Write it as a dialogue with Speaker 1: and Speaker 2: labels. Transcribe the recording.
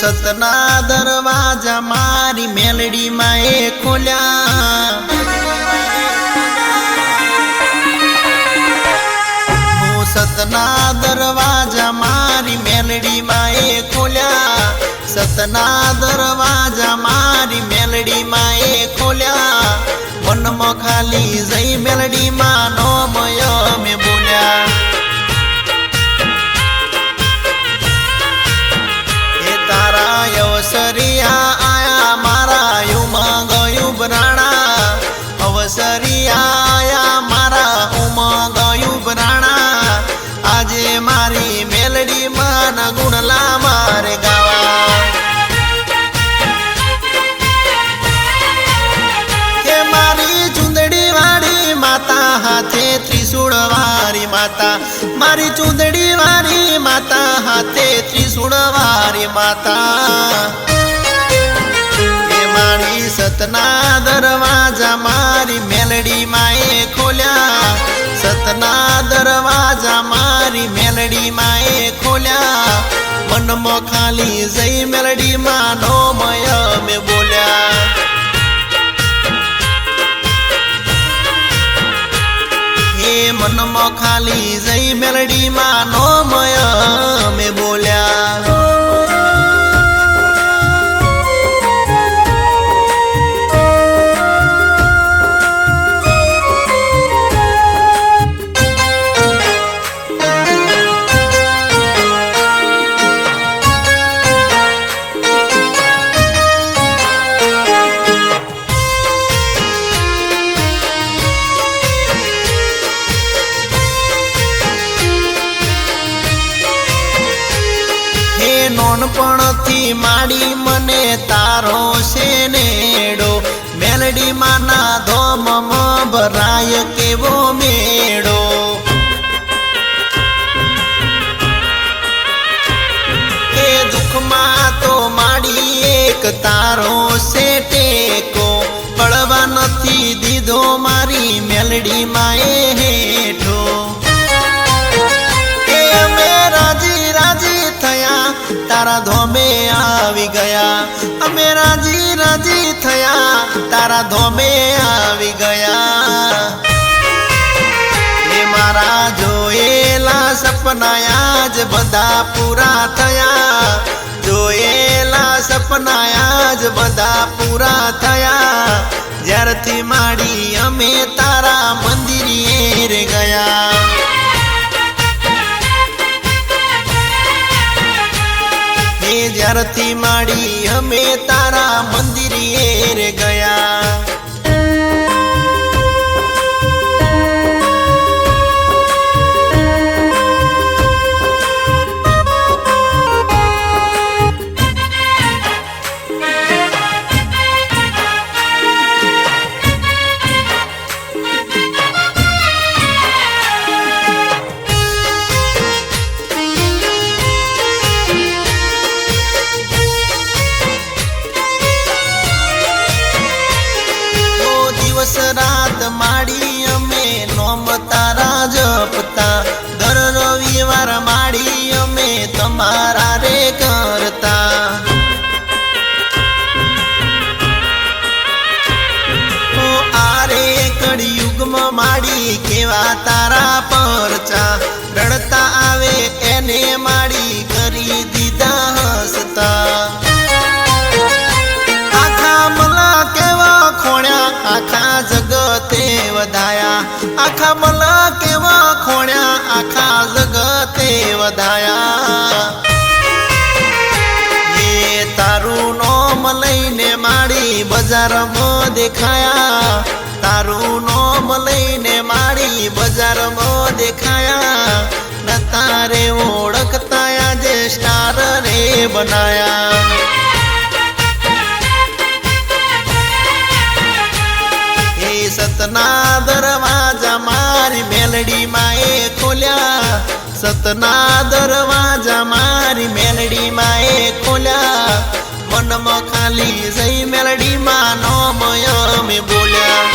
Speaker 1: सतना दरवाजा मारी मेलडी माए खोल्या सतना दरवाजा मारी मेलडी माए खोल्या सतना दरवाजा मारी मेलडी माए खोल्या मन में खाली जई मेलडी मा नो मय में बोल्या हे तारा अवसरिया आया मारा उमंग उबराणा अवसरिया आया मारा उमंग उबराणा आजे मारी मेलडी मान गुणला मारे गावा के मारी चुंदड़ी वाली माता हाथे त्रिशूल वारी माता मारी चुंदड़ी वाली माता हाथे त्रिशूल वारी माता के मारी सतना दरवाजा मारी मेलडी माए खोल्या सतना दरवाजा मारी मेलडी माए खोल्या मन में खाली जई मेलडी मानो मय में बोल्या हे मन में खाली जई मेलडी मानो मय में बोल्या नोनपणथी माड़ी मने तारो से नेड़ो मेलडी माना धोम भराय केवो मेड़ो हे दुख मा तो माड़ी एक तारो से टेको पड़वा नथी दीधो मारी मेलडी माए हेठो राजी राजी थया तारा धोमे आवी गया अमे राजी राजी थया तारा धोमे आवी गया हे मारा जोएला सपना आज बधा पूरा थया जोएला सपना आज बधा पूरा थया ज्यारथी माड़ी अमे तारा मंदिरे रे गया ज्यारथी माड़ी हमें तारा मंदिरे रे गया रात माड़ी अमे नोम तारा जपता दर रविवार माड़ी अमे तमारा रे करता ओ आरे कड़युग में माड़ी केवा तारा परचा रड़ता आवे एने माड़ी करी दीदा हसता आखा जगते वधाया आखा मला केवा खोण्या आखा जगते वधाया ये तारू नोम लईने माड़ी बजार में देखाया तारू नोम लईने माड़ी बजार में देखाया न तारे ओळखता जे स्टार रे बनाया सतना दरवाजा मारी मेलडी माए खोल्या सतना दरवाजा मारी मेलडी माए खोल्या मन में खाली जई मेलडी मानो मय में बोल्या।